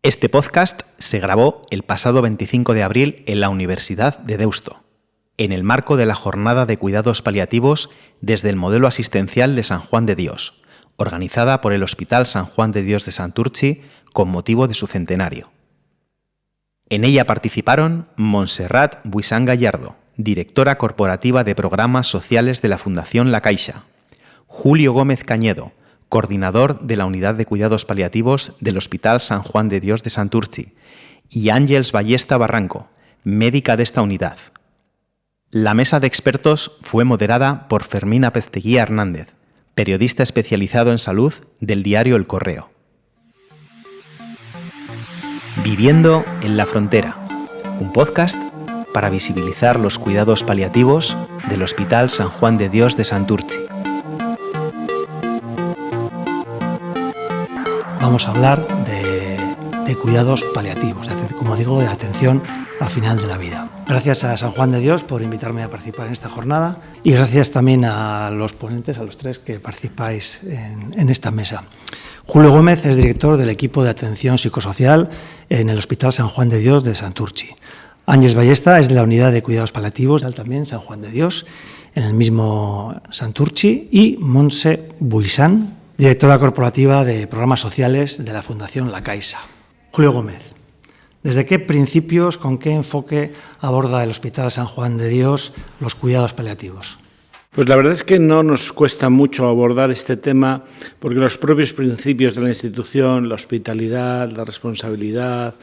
Este podcast se grabó el pasado 25 de abril en la Universidad de Deusto, en el marco de la Jornada de Cuidados Paliativos desde el Modelo Asistencial de San Juan de Dios, organizada por el Hospital San Juan de Dios de Santurtzi con motivo de su centenario. En ella participaron Montserrat Buisán Gallardo, directora corporativa de Programas Sociales de la Fundación La Caixa, Julio Gómez Cañedo, coordinador de la Unidad de Cuidados Paliativos del Hospital San Juan de Dios de Santurtzi, y Ángeles Ballesta Barranco, médica de esta unidad. La mesa de expertos fue moderada por Fermín Pezteguía Hernández, periodista especializado en salud del diario El Correo. Viviendo en la frontera, un podcast para visibilizar los cuidados paliativos del Hospital San Juan de Dios de Santurtzi. Vamos a hablar de cuidados paliativos, como digo, de atención al final de la vida. Gracias a San Juan de Dios por invitarme a participar en esta jornada y gracias también a los ponentes, a los tres que participáis en esta mesa. Julio Gómez es director del equipo de atención psicosocial en el Hospital San Juan de Dios de Santurtzi. Ángeles Ballesta es de la Unidad de Cuidados Paliativos también San Juan de Dios, en el mismo Santurtzi, y Montse Buisán, directora corporativa de Programas Sociales de la Fundación La Caixa. Julio Gómez, ¿desde qué principios, con qué enfoque aborda el Hospital San Juan de Dios los cuidados paliativos? Pues la verdad es que no nos cuesta mucho abordar este tema porque los propios principios de la institución, la hospitalidad, la responsabilidad,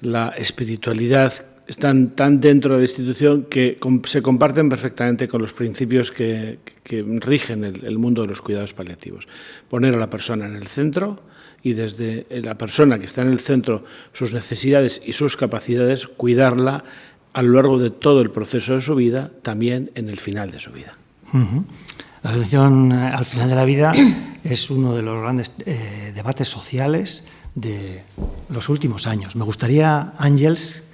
la espiritualidad, están tan dentro de la institución que se comparten perfectamente con los principios que rigen el mundo de los cuidados paliativos. Poner a la persona en el centro y desde la persona que está en el centro, sus necesidades y sus capacidades, cuidarla a lo largo de todo el proceso de su vida, también en el final de su vida. La atención al final de la vida es uno de los grandes debates sociales de los últimos años. Me gustaría, Ángeles,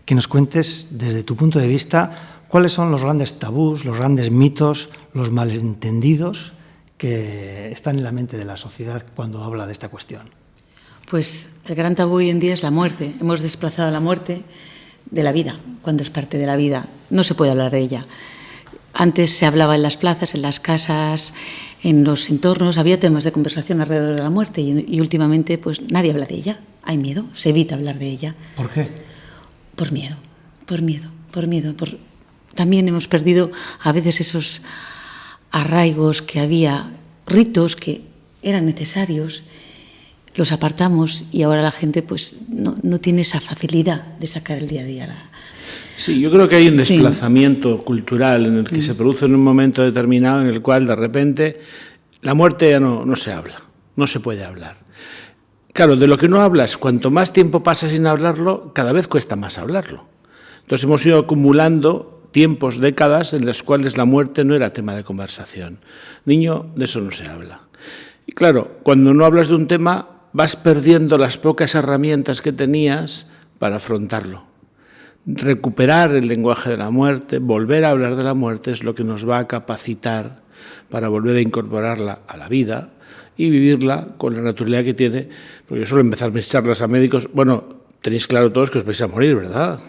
que nos cuentes desde tu punto de vista cuáles son los grandes tabús, los grandes mitos, los malentendidos que están en la mente de la sociedad cuando habla de esta cuestión. Pues el gran tabú hoy en día es la muerte. Hemos desplazado la muerte de la vida, cuando es parte de la vida. No se puede hablar de ella. Antes se hablaba en las plazas, en las casas, en los entornos, había temas de conversación alrededor de la muerte y últimamente pues nadie habla de ella. Hay miedo, se evita hablar de ella. ¿Por qué? Por miedo. También hemos perdido a veces esos arraigos que había, ritos que eran necesarios, los apartamos y ahora la gente pues no tiene esa facilidad de sacar el día a día. Sí, yo creo que hay un desplazamiento cultural en el que se produce en un momento determinado en el cual de repente la muerte ya no se habla, no se puede hablar. Claro, de lo que no hablas, cuanto más tiempo pasa sin hablarlo, cada vez cuesta más hablarlo. Entonces hemos ido acumulando tiempos, décadas, en las cuales la muerte no era tema de conversación. Niño, de eso no se habla. Y claro, cuando no hablas de un tema, vas perdiendo las pocas herramientas que tenías para afrontarlo. Recuperar el lenguaje de la muerte, volver a hablar de la muerte, es lo que nos va a capacitar para volver a incorporarla a la vida y vivirla con la naturalidad que tiene, porque yo suelo empezar mis charlas a médicos, bueno, tenéis claro todos que os vais a morir, ¿verdad?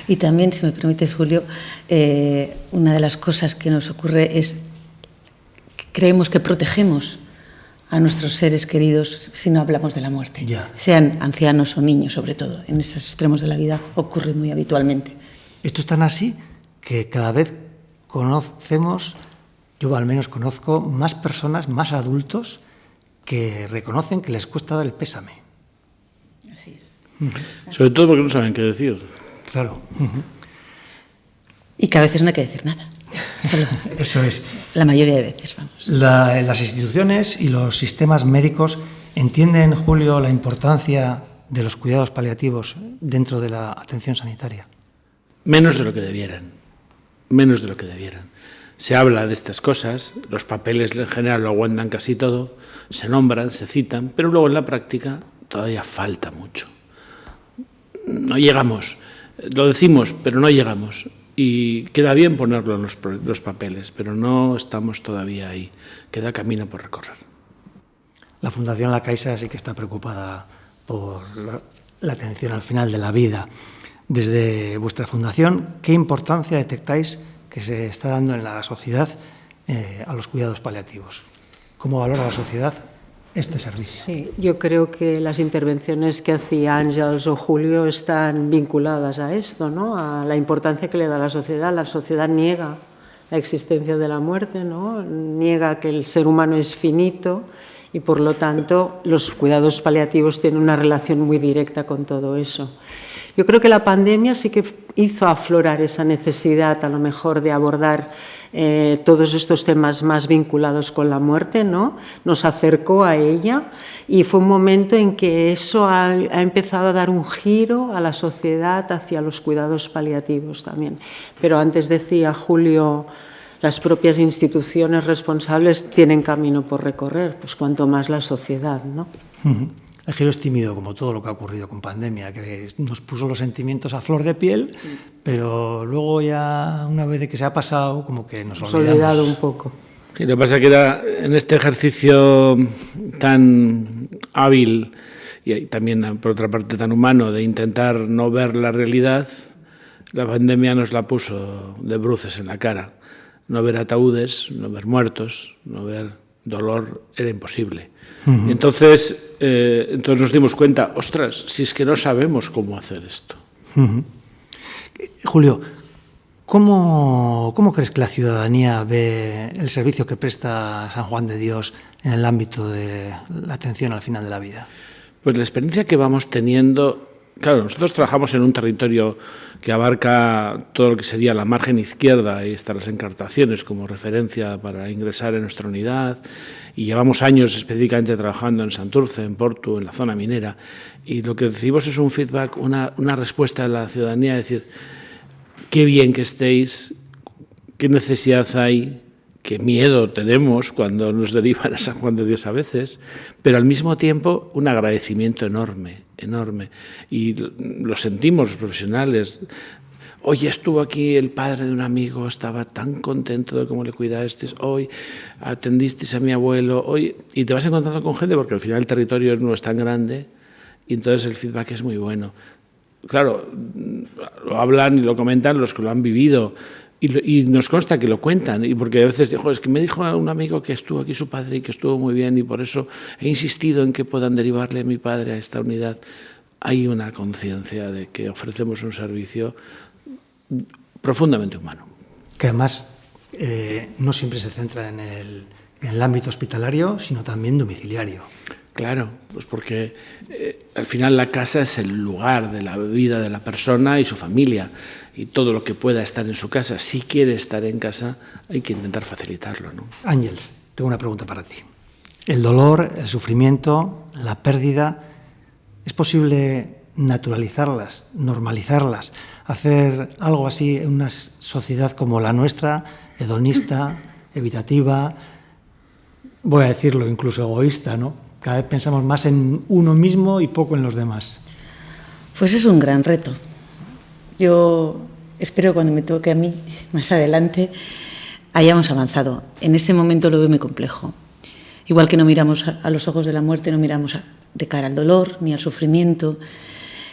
Y también, si me permites, Julio, una de las cosas que nos ocurre es que creemos que protegemos a nuestros seres queridos si no hablamos de la muerte, sean ancianos o niños, sobre todo, en esos extremos de la vida ocurre muy habitualmente. Esto es tan así que cada vez conocemos, yo al menos conozco más personas, más adultos, que reconocen que les cuesta dar el pésame. Así es. Sobre todo porque no saben qué decir. Claro. Y que a veces no hay que decir nada. Eso es. La mayoría de veces, vamos. Las instituciones y los sistemas médicos entienden, Julio, la importancia de los cuidados paliativos dentro de la atención sanitaria. Menos de lo que debieran. Menos de lo que debieran. Se habla de estas cosas, los papeles en general lo aguantan casi todo, se nombran, se citan, pero luego en la práctica todavía falta mucho. No llegamos, lo decimos, pero no llegamos. Y queda bien ponerlo en los papeles, pero no estamos todavía ahí. Queda camino por recorrer. La Fundación La Caixa sí que está preocupada por la atención al final de la vida. Desde vuestra fundación, ¿qué importancia detectáis que se está dando en la sociedad a los cuidados paliativos? ¿Cómo valora la sociedad este servicio? Sí, yo creo que las intervenciones que hacía Àngels o Julio están vinculadas a esto, ¿no? A la importancia que le da la sociedad. La sociedad niega la existencia de la muerte, ¿no? Niega que el ser humano es finito y, por lo tanto, los cuidados paliativos tienen una relación muy directa con todo eso. Yo creo que la pandemia sí que hizo aflorar esa necesidad, a lo mejor, de abordar todos estos temas más vinculados con la muerte, ¿no? Nos acercó a ella y fue un momento en que eso ha empezado a dar un giro a la sociedad hacia los cuidados paliativos también. Pero antes decía Julio, las propias instituciones responsables tienen camino por recorrer, pues cuanto más la sociedad, ¿no? El giro es tímido, como todo lo que ha ocurrido con pandemia, que nos puso los sentimientos a flor de piel, pero luego ya, una vez de que se ha pasado, como que nos olvidamos. Olvidado un poco. Sí, lo que pasa es que era en este ejercicio tan hábil y también, por otra parte, tan humano de intentar no ver la realidad, la pandemia nos la puso de bruces en la cara. No ver ataúdes, no ver muertos, no ver dolor, era imposible. Y entonces nos dimos cuenta, ostras, si es que no sabemos cómo hacer esto. Julio, ¿cómo crees que la ciudadanía ve el servicio que presta San Juan de Dios en el ámbito de la atención al final de la vida? Pues la experiencia que vamos teniendo. Claro, nosotros trabajamos en un territorio que abarca todo lo que sería la margen izquierda, y están las encartaciones como referencia para ingresar en nuestra unidad, y llevamos años específicamente trabajando en Santurce, en Portu, en la zona minera, y lo que recibimos es un feedback, una respuesta de la ciudadanía, decir, qué bien que estéis, qué necesidad hay, qué miedo tenemos cuando nos derivan a San Juan de Dios a veces, pero al mismo tiempo un agradecimiento enorme, enorme. Y lo sentimos los profesionales. Hoy estuvo aquí el padre de un amigo, estaba tan contento de cómo le cuidasteis, hoy atendisteis a mi abuelo, hoy... Y te vas encontrando con gente porque al final el territorio no es tan grande y entonces el feedback es muy bueno. Claro, lo hablan y lo comentan los que lo han vivido. Y nos consta que lo cuentan, y porque a veces dijo, es que me dijo un amigo que estuvo aquí su padre y que estuvo muy bien, y por eso he insistido en que puedan derivarle a mi padre a esta unidad. Hay una conciencia de que ofrecemos un servicio profundamente humano. Que además no siempre se centra en el ámbito hospitalario, sino también domiciliario. Claro, pues porque al final la casa es el lugar de la vida de la persona y su familia, y todo lo que pueda estar en su casa, si quiere estar en casa, hay que intentar facilitarlo, ¿no? Àngels, tengo una pregunta para ti. El dolor, el sufrimiento, la pérdida, ¿es posible naturalizarlas, normalizarlas, hacer algo así en una sociedad como la nuestra, hedonista, evitativa, voy a decirlo incluso egoísta, ¿no? Cada vez pensamos más en uno mismo y poco en los demás. Pues es un gran reto. Yo espero cuando me toque a mí, más adelante, hayamos avanzado. En este momento lo veo muy complejo. Igual que no miramos a los ojos de la muerte, no miramos de cara al dolor, ni al sufrimiento,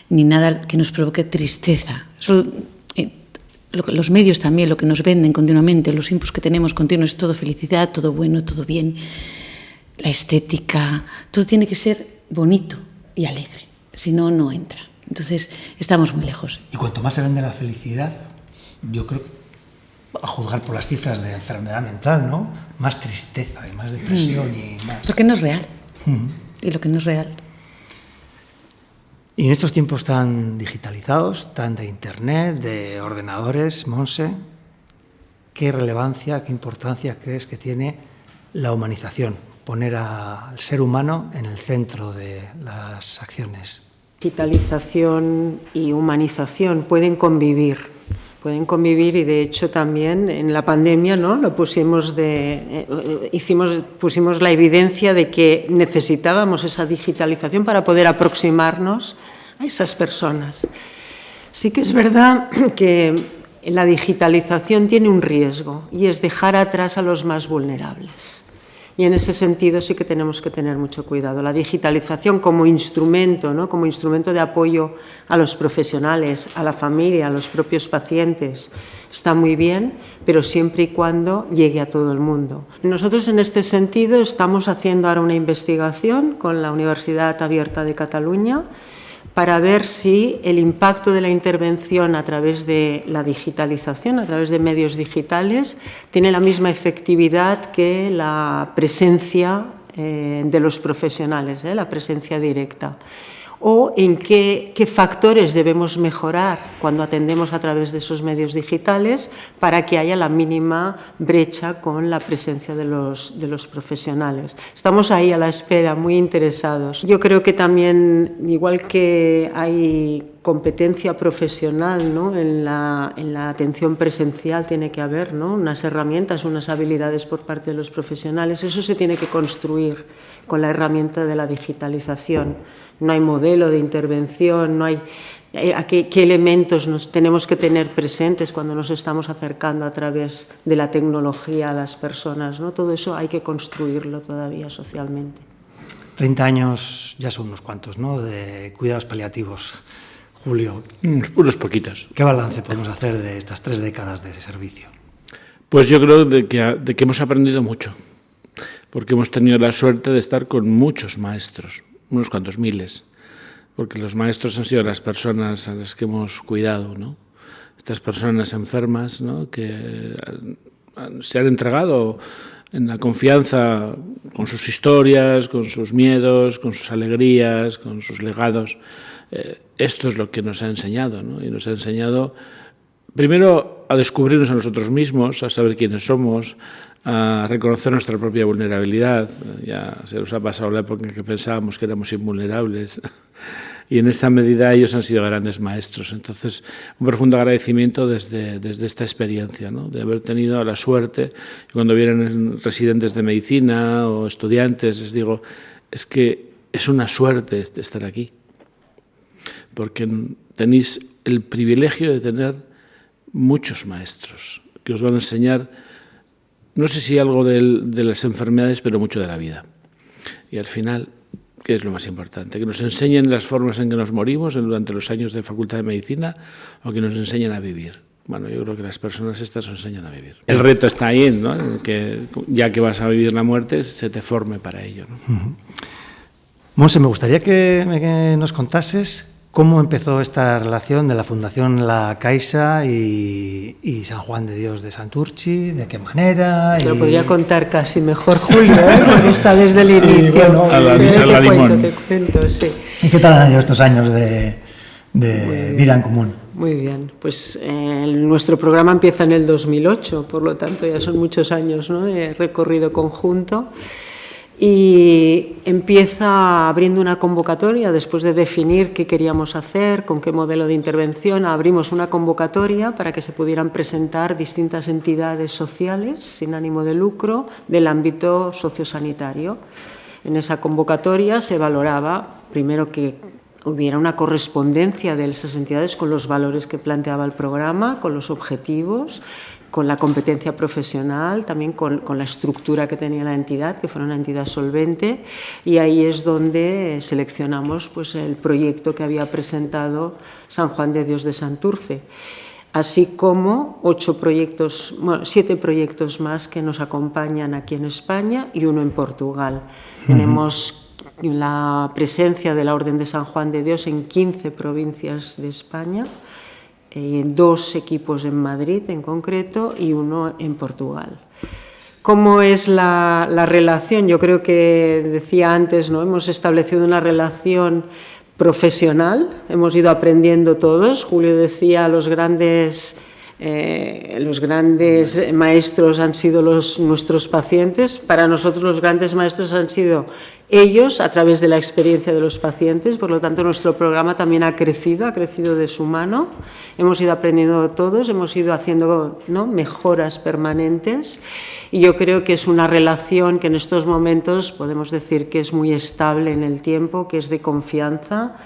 ni nada que nos provoque tristeza. Los medios también, lo que nos venden continuamente, los inputs que tenemos continuos, es todo felicidad, todo bueno, todo bien. La estética, todo tiene que ser bonito y alegre, si no, no entra. Entonces, estamos muy lejos. Y cuanto más se vende la felicidad, yo creo que, a juzgar por las cifras de enfermedad mental, ¿no? Más tristeza y más depresión y más... Porque no es real. Y lo que no es real. Y en estos tiempos tan digitalizados, tan de internet, de ordenadores, Monse, ¿qué relevancia, qué importancia crees que tiene la humanización? Poner al ser humano en el centro de las acciones. Digitalización y humanización pueden convivir y de hecho también en la pandemia, ¿no? Pusimos la evidencia de que necesitábamos esa digitalización para poder aproximarnos a esas personas. Sí que es verdad que la digitalización tiene un riesgo y es dejar atrás a los más vulnerables. Y en ese sentido sí que tenemos que tener mucho cuidado. La digitalización como instrumento, ¿no? Como instrumento de apoyo a los profesionales, a la familia, a los propios pacientes, está muy bien, pero siempre y cuando llegue a todo el mundo. Nosotros en este sentido estamos haciendo ahora una investigación con la Universidad Abierta de Cataluña para ver si el impacto de la intervención a través de la digitalización, a través de medios digitales, tiene la misma efectividad que la presencia de los profesionales, la presencia directa. O en qué factores debemos mejorar cuando atendemos a través de esos medios digitales para que haya la mínima brecha con la presencia de los profesionales. Estamos ahí a la espera, muy interesados. Yo creo que también, igual que hay competencia profesional, ¿no? en la atención presencial tiene que haber, ¿no? Unas herramientas, unas habilidades por parte de los profesionales. Eso se tiene que construir con la herramienta de la digitalización. No hay modelo de intervención, no hay qué elementos nos tenemos que tener presentes cuando nos estamos acercando a través de la tecnología a las personas, ¿no? Todo eso hay que construirlo todavía socialmente. 30 años ya son unos cuantos, ¿no?, de cuidados paliativos. Julio, unos poquitos. ¿Qué balance podemos hacer de estas 3 décadas de servicio? Pues yo creo de que hemos aprendido mucho, porque hemos tenido la suerte de estar con muchos maestros, unos cuantos miles, porque los maestros han sido las personas a las que hemos cuidado, ¿no? Estas personas enfermas, ¿no?, que se han entregado en la confianza con sus historias, con sus miedos, con sus alegrías, con sus legados. Esto es lo que nos ha enseñado, ¿no? Y nos ha enseñado primero a descubrirnos a nosotros mismos, a saber quiénes somos, a reconocer nuestra propia vulnerabilidad. Ya se nos ha pasado la época en que pensábamos que éramos invulnerables y en esa medida ellos han sido grandes maestros. Entonces, un profundo agradecimiento desde esta experiencia, ¿no?, de haber tenido la suerte. Cuando vienen residentes de medicina o estudiantes, les digo, es que es una suerte estar aquí, porque tenéis el privilegio de tener muchos maestros que os van a enseñar, no sé si algo de las enfermedades, pero mucho de la vida. Y al final, ¿qué es lo más importante? Que nos enseñen las formas en que nos morimos durante los años de Facultad de Medicina o que nos enseñen a vivir. Bueno, yo creo que las personas estas nos enseñan a vivir. El reto está ahí, ¿no?, en que ya que vas a vivir la muerte, se te forme para ello, ¿no? Monse, me gustaría que nos contases cómo empezó esta relación de la Fundación La Caixa y San Juan de Dios de Santurchi, de qué manera. Te lo podría contar casi mejor Julio, porque está desde el inicio. Bueno, a la limón. Te cuento, sí. ¿Y qué tal han ido estos años de vida en común? Muy bien, pues nuestro programa empieza en el 2008, por lo tanto ya son muchos años, ¿no?, de recorrido conjunto. Y empieza abriendo una convocatoria, después de definir qué queríamos hacer, con qué modelo de intervención, abrimos una convocatoria para que se pudieran presentar distintas entidades sociales sin ánimo de lucro del ámbito sociosanitario. En esa convocatoria se valoraba, primero, que hubiera una correspondencia de esas entidades con los valores que planteaba el programa, con los objetivos, con la competencia profesional, también con la estructura que tenía la entidad, que fuera una entidad solvente, y ahí es donde seleccionamos pues, el proyecto que había presentado San Juan de Dios de Santurce, así como 7 proyectos más que nos acompañan aquí en España y uno en Portugal. Tenemos la presencia de la Orden de San Juan de Dios en 15 provincias de España, 2 equipos en Madrid en concreto y uno en Portugal. ¿Cómo es la relación? Yo creo que decía antes, ¿no?, hemos establecido una relación profesional, hemos ido aprendiendo todos. Julio decía, los grandes maestros han sido nuestros pacientes. Para nosotros los grandes maestros han sido ellos a través de la experiencia de los pacientes. Por lo tanto, nuestro programa también ha crecido de su mano. Hemos ido aprendiendo todos, hemos ido haciendo, ¿no?, mejoras permanentes, y yo creo que es una relación que en estos momentos podemos decir que es muy estable en el tiempo, que es de confianza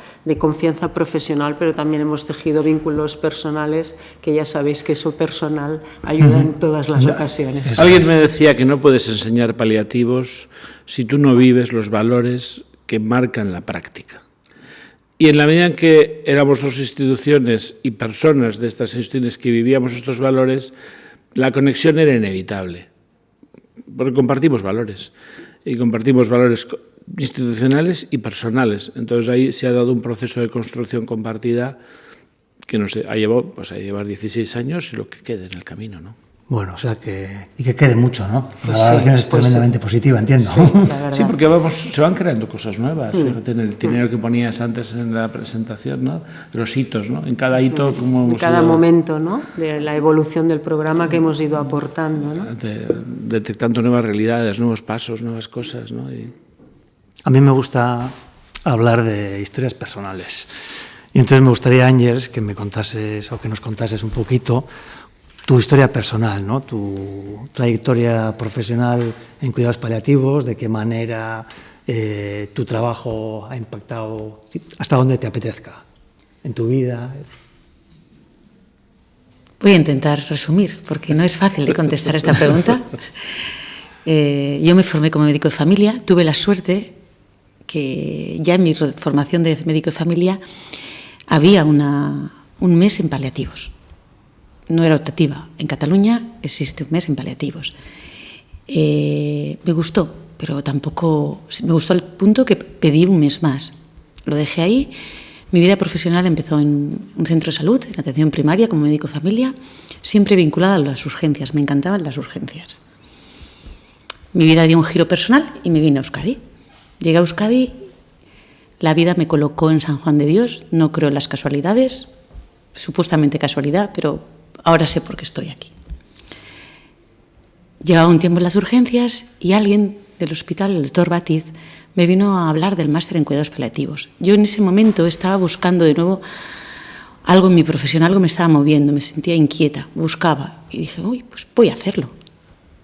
profesional, pero también hemos tejido vínculos personales, que ya sabéis que eso personal ayuda en todas las ocasiones. Alguien me decía que no puedes enseñar paliativos si tú no vives los valores que marcan la práctica. Y en la medida en que éramos dos instituciones y personas de estas instituciones que vivíamos estos valores, la conexión era inevitable, porque compartimos valores, y compartimos valores institucionales y personales. Entonces ahí se ha dado un proceso de construcción compartida que no sé, ha llevado a llevar 16 años y lo que quede en el camino, ¿no? Bueno, o sea y que quede mucho, ¿no? La valoración es tremendamente positiva, entiendo. Sí, porque se van creando cosas nuevas. Fíjate en el itinerario que ponías antes en la presentación, ¿no? De los hitos, ¿no? En cada hito, como en cada momento, ¿no?, de la evolución del programa que hemos ido aportando, ¿no? Detectando nuevas realidades, nuevos pasos, nuevas cosas, ¿no? A mí me gusta hablar de historias personales. Y entonces me gustaría, Ángeles, que me contases o que nos contases un poquito tu historia personal, ¿no?, tu trayectoria profesional en cuidados paliativos, de qué manera tu trabajo ha impactado, hasta donde te apetezca en tu vida. Voy a intentar resumir, porque no es fácil de contestar esta pregunta. Yo me formé como médico de familia, tuve la suerte que ya en mi formación de médico de familia había un mes en paliativos. No era optativa. En Cataluña existe un mes en paliativos. Me gustó, pero tampoco... Me gustó al punto que pedí un mes más. Lo dejé ahí. Mi vida profesional empezó en un centro de salud, en atención primaria, como médico de familia, siempre vinculada a las urgencias. Me encantaban las urgencias. Mi vida dio un giro personal y me vine a Euskadi. Llegué a Euskadi, la vida me colocó en San Juan de Dios. No creo en las casualidades, supuestamente casualidad, pero ahora sé por qué estoy aquí. Llevaba un tiempo en las urgencias y alguien del hospital, el doctor Batiz, me vino a hablar del máster en cuidados paliativos. Yo en ese momento estaba buscando de nuevo algo en mi profesión, algo me estaba moviendo, me sentía inquieta, buscaba y dije, uy, pues voy a hacerlo.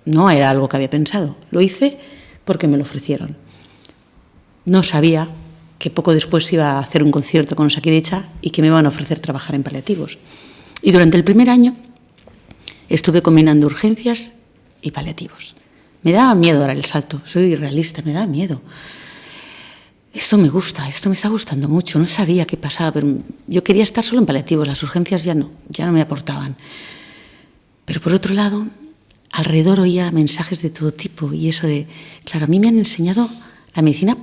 No era algo que había pensado, lo hice porque me lo ofrecieron. No sabía que poco después iba a hacer un concierto con Osakidetza y que me iban a ofrecer trabajar en paliativos. Y durante el primer año estuve combinando urgencias y paliativos. Me daba miedo dar el salto, soy realista, me daba miedo. Esto me gusta, esto me está gustando mucho, no sabía qué pasaba, pero yo quería estar solo en paliativos, las urgencias ya no me aportaban. Pero por otro lado, alrededor oía mensajes de todo tipo y eso de, claro, a mí me han enseñado la medicina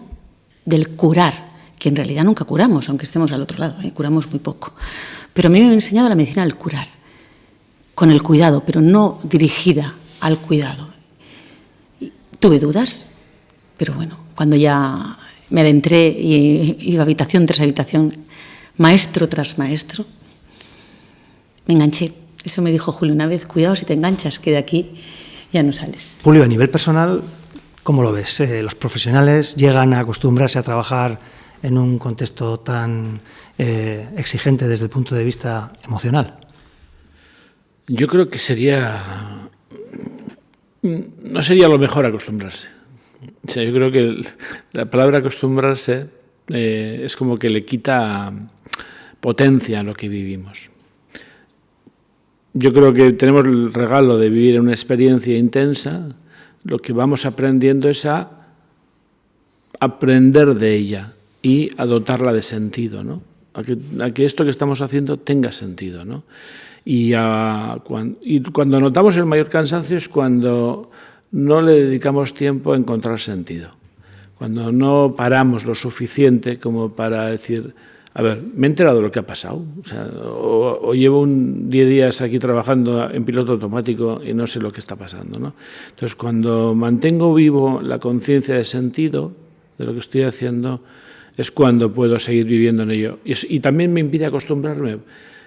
del curar, que en realidad nunca curamos, aunque estemos al otro lado, curamos muy poco. Pero a mí me han enseñado la medicina del curar, con el cuidado, pero no dirigida al cuidado. Y tuve dudas, pero bueno, cuando ya me adentré y iba habitación tras habitación, maestro tras maestro, me enganché. Eso me dijo Julio una vez, cuidado si te enganchas, que de aquí ya no sales. Julio, a nivel personal, ¿cómo lo ves? ¿Los profesionales llegan a acostumbrarse a trabajar en un contexto tan exigente desde el punto de vista emocional? Yo creo que no sería lo mejor acostumbrarse. O sea, yo creo que la palabra acostumbrarse es como que le quita potencia a lo que vivimos. Yo creo que tenemos el regalo de vivir una experiencia intensa. Lo que vamos aprendiendo es a aprender de ella y a dotarla de sentido, ¿no? A que esto que estamos haciendo tenga sentido, ¿no? Y cuando notamos el mayor cansancio es cuando no le dedicamos tiempo a encontrar sentido, cuando no paramos lo suficiente como para decir, a ver, me he enterado de lo que ha pasado, o llevo 10 días aquí trabajando en piloto automático y no sé lo que está pasando, ¿no? Entonces, cuando mantengo vivo la conciencia de sentido de lo que estoy haciendo, es cuando puedo seguir viviendo en ello. Y también me impide acostumbrarme.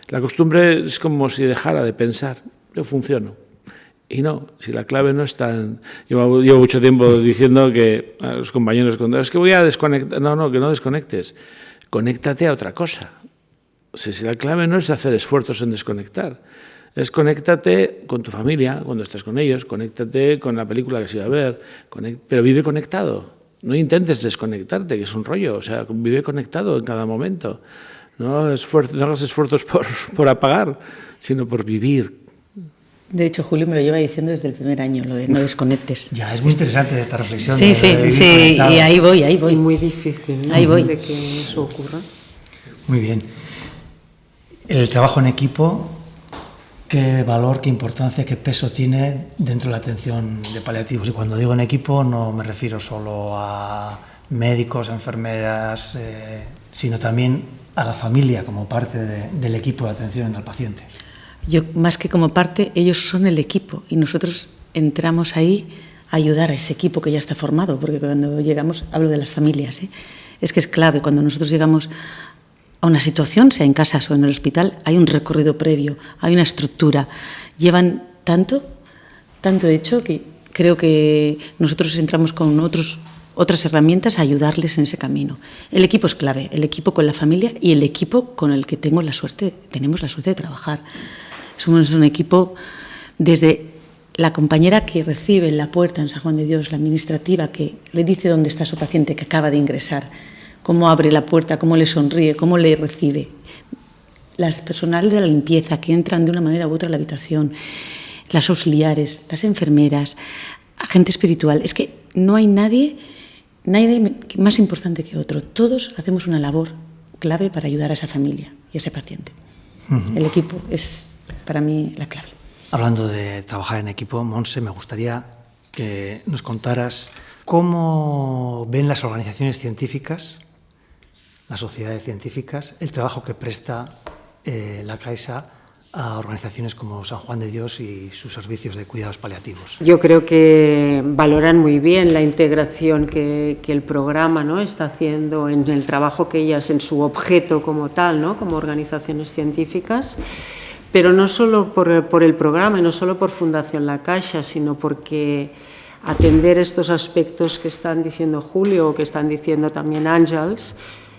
La costumbre es como si dejara de pensar. Yo funciono. Y no, si la clave no está en... Llevo mucho tiempo diciendo que a los compañeros, es que voy a desconectar. No, que no desconectes. Conéctate a otra cosa. O sea, si la clave no es hacer esfuerzos en desconectar, es conéctate con tu familia, cuando estás con ellos, conéctate con la película que se iba a ver, pero vive conectado. No intentes desconectarte, que es un rollo. O sea, vive conectado en cada momento. No hagas esfuerzos por apagar, sino por vivir. De hecho, Julio me lo lleva diciendo desde el primer año, lo de no desconectes. Ya, es muy interesante esta reflexión. Sí, y ahí voy. Y muy difícil, ¿no? Ahí voy. De que eso ocurra. Muy bien. El trabajo en equipo, ¿qué valor, qué importancia, qué peso tiene dentro de la atención de paliativos? Y cuando digo en equipo no me refiero solo a médicos, enfermeras, sino también a la familia como parte del equipo de atención al paciente. Yo, más que como parte, ellos son el equipo y nosotros entramos ahí a ayudar a ese equipo que ya está formado, porque cuando llegamos, hablo de las familias, es que es clave, cuando nosotros llegamos a una situación, sea en casa o en el hospital, hay un recorrido previo, hay una estructura. Llevan tanto hecho que creo que nosotros entramos con otras herramientas a ayudarles en ese camino. El equipo es clave, el equipo con la familia y el equipo con el que tenemos la suerte de trabajar. Somos un equipo desde la compañera que recibe en la puerta en San Juan de Dios, la administrativa que le dice dónde está su paciente que acaba de ingresar, cómo abre la puerta, cómo le sonríe, cómo le recibe. Las personal de la limpieza que entran de una manera u otra a la habitación, las auxiliares, las enfermeras, agente espiritual. Es que no hay nadie más importante que otro. Todos hacemos una labor clave para ayudar a esa familia y a ese paciente. El equipo es, para mí, la clave. Hablando de trabajar en equipo, Montse, me gustaría que nos contaras cómo ven las organizaciones científicas, las sociedades científicas, el trabajo que presta la Caixa a organizaciones como San Juan de Dios y sus servicios de cuidados paliativos. Yo creo que valoran muy bien la integración que el programa, ¿no?, está haciendo en el trabajo que ellas, en su objeto como tal, ¿no?, como organizaciones científicas, pero no solo por el programa y no solo por Fundación La Caixa, sino porque atender estos aspectos que están diciendo Julio o que están diciendo también Àngels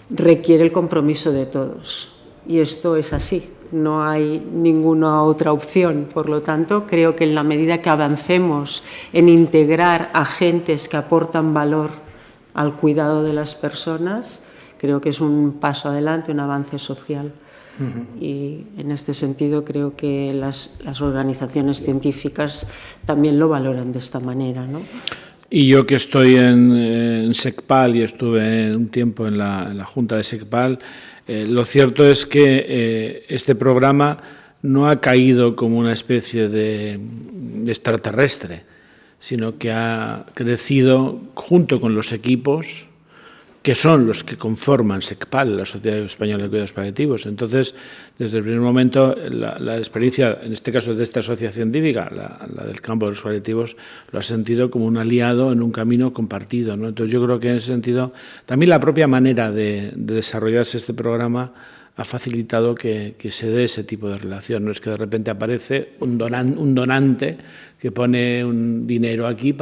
requiere el compromiso de todos. Y esto es así, no hay ninguna otra opción. Por lo tanto, creo que en la medida que avancemos en integrar agentes que aportan valor al cuidado de las personas, creo que es un paso adelante, un avance social. Y en este sentido creo que las organizaciones científicas también lo valoran de esta manera, ¿no? Y yo que estoy en SECPAL y estuve un tiempo en la Junta de SECPAL, lo cierto es que este programa no ha caído como una especie de extraterrestre, sino que ha crecido junto con los equipos que son los que conforman SECPAL, la Sociedad Española de Cuidados Paliativos. Entonces, desde el primer momento, la experiencia, en este caso de esta sociedad científica, la del campo de los paliativos, lo ha sentido como un aliado en un camino compartido, ¿no? Entonces, yo creo que en ese sentido, también la propia manera de desarrollarse este programa ha facilitado que se dé ese tipo de relación. No es que de repente aparece un donante que pone un dinero aquí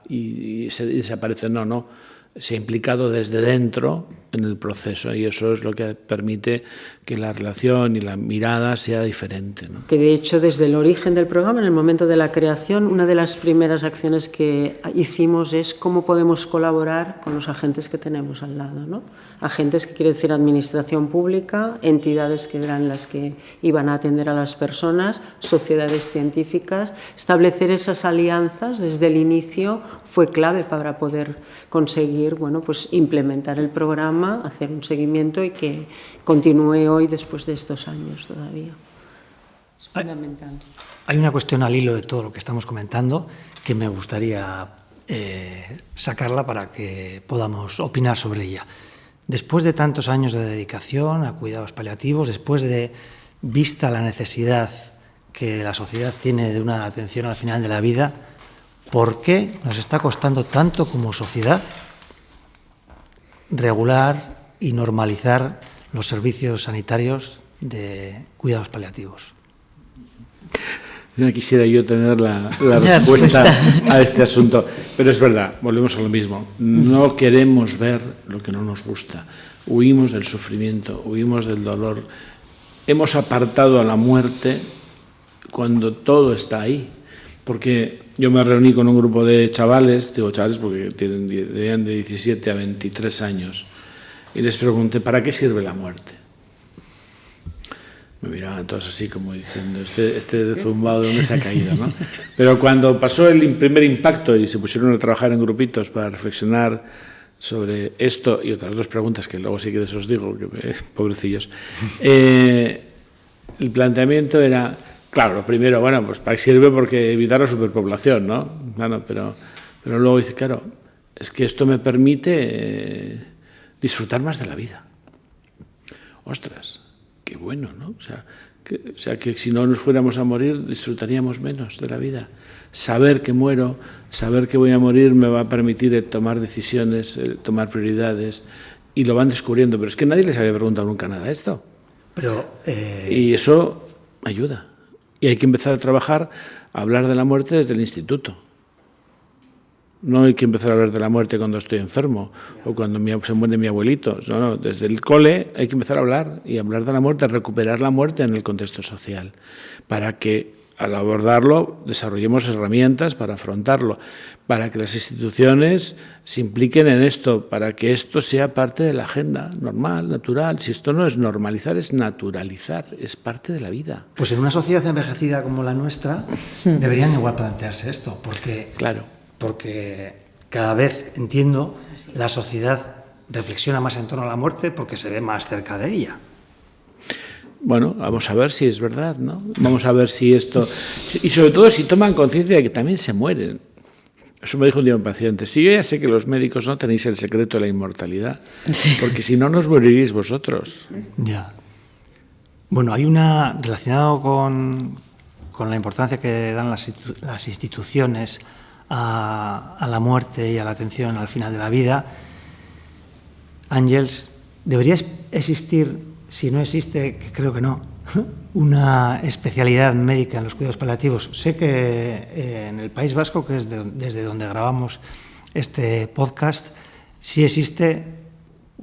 y se desaparece, no. Se ha implicado desde dentro en el proceso y eso es lo que permite que la relación y la mirada sea diferente, ¿no? Que de hecho desde el origen del programa, en el momento de la creación, una de las primeras acciones que hicimos es cómo podemos colaborar con los agentes que tenemos al lado, ¿no? Agentes que quiere decir administración pública, entidades que eran las que iban a atender a las personas, sociedades científicas. Establecer esas alianzas desde el inicio fue clave para poder conseguir, bueno, pues implementar el programa, hacer un seguimiento y que continúe hoy después de estos años todavía. Es fundamental. Hay una cuestión al hilo de todo lo que estamos comentando que me gustaría sacarla para que podamos opinar sobre ella. Después de tantos años de dedicación a cuidados paliativos, después de vista la necesidad que la sociedad tiene de una atención al final de la vida, ¿por qué nos está costando tanto como sociedad regular y normalizar los servicios sanitarios de cuidados paliativos? Ya quisiera yo tener la respuesta a este asunto. Pero es verdad, volvemos a lo mismo. No queremos ver lo que no nos gusta. Huimos del sufrimiento, huimos del dolor. Hemos apartado a la muerte cuando todo está ahí. Porque yo me reuní con un grupo de chavales, digo chavales porque tenían de 17 a 23 años, y les pregunté, ¿para qué sirve la muerte? Me miraban todos así como diciendo, este zumbado de dónde se ha caído, ¿no? Pero cuando pasó el primer impacto y se pusieron a trabajar en grupitos para reflexionar sobre esto y otras dos preguntas que luego sí que os digo, que pobrecillos, el planteamiento era, claro, lo primero, bueno, pues para qué sirve porque evitar la superpoblación, ¿no? Bueno, pero luego dice, claro, es que esto me permite disfrutar más de la vida. Ostras, qué bueno, ¿no? O sea, que si no nos fuéramos a morir, disfrutaríamos menos de la vida. Saber que muero, saber que voy a morir me va a permitir tomar decisiones, tomar prioridades, y lo van descubriendo. Pero es que nadie les había preguntado nunca nada de esto. Y eso ayuda. Y hay que empezar a trabajar, a hablar de la muerte desde el instituto. No hay que empezar a hablar de la muerte cuando estoy enfermo o cuando se muere mi abuelito. No, desde el cole hay que empezar a hablar y hablar de la muerte, recuperar la muerte en el contexto social, para que al abordarlo desarrollemos herramientas para afrontarlo, para que las instituciones se impliquen en esto, para que esto sea parte de la agenda normal, natural. Si esto no es normalizar, es naturalizar, es parte de la vida. Pues en una sociedad envejecida como la nuestra deberían igual plantearse esto, porque cada vez, entiendo, la sociedad reflexiona más en torno a la muerte porque se ve más cerca de ella. Bueno, vamos a ver si es verdad, ¿no? Vamos a ver si esto... Y sobre todo si toman conciencia de que también se mueren. Eso me dijo un día un paciente. Sí, yo ya sé que los médicos no tenéis el secreto de la inmortalidad, porque si no, nos moriréis vosotros. Ya. Bueno, hay una... relacionado con la importancia que dan las instituciones a la muerte y a la atención al final de la vida. Àngels, ¿debería existir, si no existe, que creo que no, una especialidad médica en los cuidados paliativos? Sé que en el País Vasco, que es desde donde grabamos este podcast, sí existe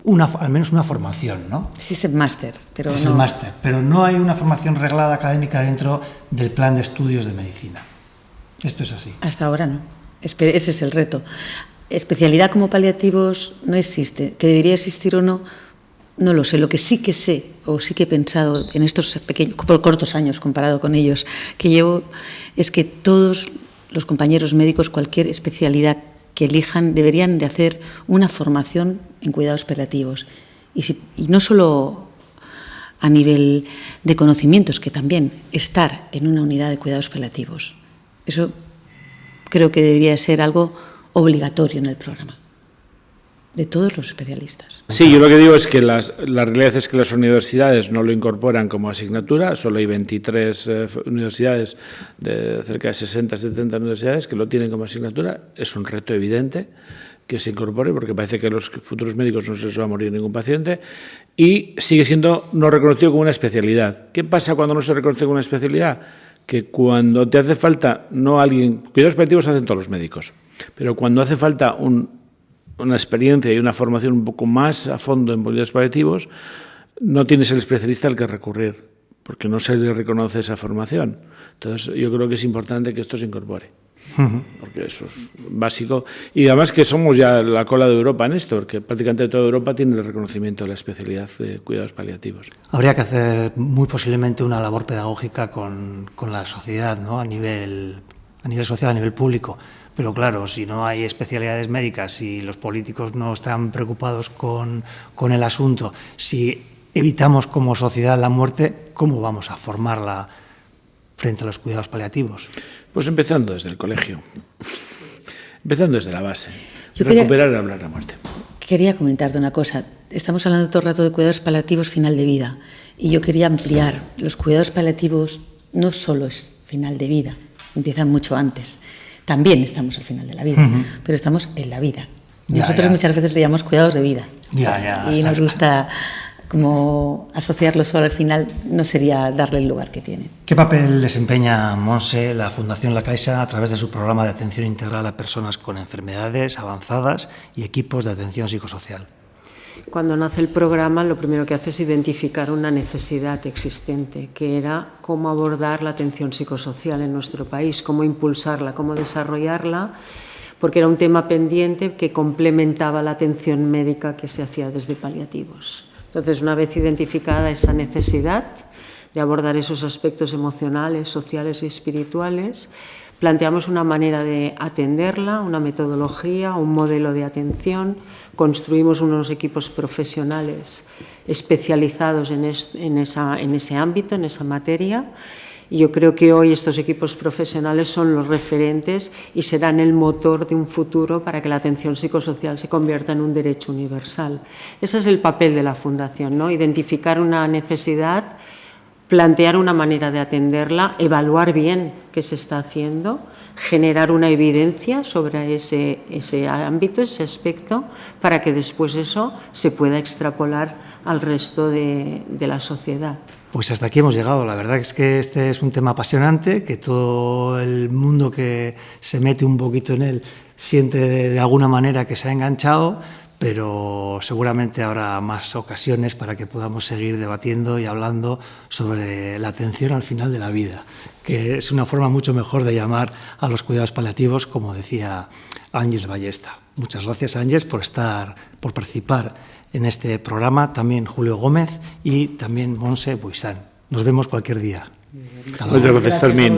al menos una formación, ¿no? Sí, es el máster, pero es el máster, pero no hay una formación reglada académica dentro del plan de estudios de medicina. Esto es así. Hasta ahora no. Ese es el reto. Especialidad como paliativos no existe. ¿Que debería existir o no? No lo sé. Lo que sí que sé, o sí que he pensado en estos cortos años comparado con ellos que llevo, es que todos los compañeros médicos, cualquier especialidad que elijan, deberían de hacer una formación en cuidados paliativos. Y no solo a nivel de conocimientos, que también estar en una unidad de cuidados paliativos. Eso creo que debería ser algo obligatorio en el programa, de todos los especialistas. Sí, yo lo que digo es que la realidad es que las universidades no lo incorporan como asignatura, solo hay 23 universidades, de cerca de 60, 70 universidades que lo tienen como asignatura. Es un reto evidente que se incorpore, porque parece que a los futuros médicos no se les va a morir ningún paciente, y sigue siendo no reconocido como una especialidad. ¿Qué pasa cuando no se reconoce como una especialidad? Que cuando te hace falta, no alguien, cuidados paliativos hacen todos los médicos, pero cuando hace falta una experiencia y una formación un poco más a fondo en cuidados paliativos, no tienes el especialista al que recurrir, porque no se le reconoce esa formación. Entonces yo creo que es importante que esto se incorpore, porque eso es básico. Y además que somos ya la cola de Europa en esto, porque prácticamente toda Europa tiene el reconocimiento de la especialidad de cuidados paliativos. Habría que hacer muy posiblemente una labor pedagógica con la sociedad, ¿no? a nivel social, a nivel público. Pero claro, si no hay especialidades médicas, si los políticos no están preocupados con el asunto, si evitamos como sociedad la muerte, ¿cómo vamos a formarla frente a los cuidados paliativos? Pues empezando desde el colegio, empezando desde la base, recuperar y hablar de la muerte. Quería comentarte una cosa. Estamos hablando todo el rato de cuidados paliativos final de vida, y yo quería ampliar. Los cuidados paliativos no solo es final de vida, empiezan mucho antes. También estamos al final de la vida, pero estamos en la vida. Nosotros muchas veces le llamamos cuidados de vida, y nos gusta como asociarlo solo al final no sería darle el lugar que tiene. ¿Qué papel desempeña, Montse, la Fundación La Caixa a través de su programa de atención integral a personas con enfermedades avanzadas y equipos de atención psicosocial? Cuando nace el programa, lo primero que hace es identificar una necesidad existente, que era cómo abordar la atención psicosocial en nuestro país, cómo impulsarla, cómo desarrollarla, porque era un tema pendiente que complementaba la atención médica que se hacía desde paliativos. Entonces, una vez identificada esa necesidad de abordar esos aspectos emocionales, sociales y espirituales, planteamos una manera de atenderla, una metodología, un modelo de atención, construimos unos equipos profesionales especializados en ese ámbito, en esa materia, y yo creo que hoy estos equipos profesionales son los referentes y serán el motor de un futuro para que la atención psicosocial se convierta en un derecho universal. Ese es el papel de la Fundación, ¿no? Identificar una necesidad, plantear una manera de atenderla, evaluar bien qué se está haciendo, generar una evidencia sobre ese ámbito, ese aspecto, para que después eso se pueda extrapolar al resto de la sociedad. Pues hasta aquí hemos llegado. La verdad es que este es un tema apasionante, que todo el mundo que se mete un poquito en él siente de alguna manera que se ha enganchado, pero seguramente habrá más ocasiones para que podamos seguir debatiendo y hablando sobre la atención al final de la vida, que es una forma mucho mejor de llamar a los cuidados paliativos, como decía Ángeles Ballesta. Muchas gracias, Ángeles, por participar en este programa, también Julio Gómez y también Montse Buisán. Nos vemos cualquier día. Muchas gracias, Fermín.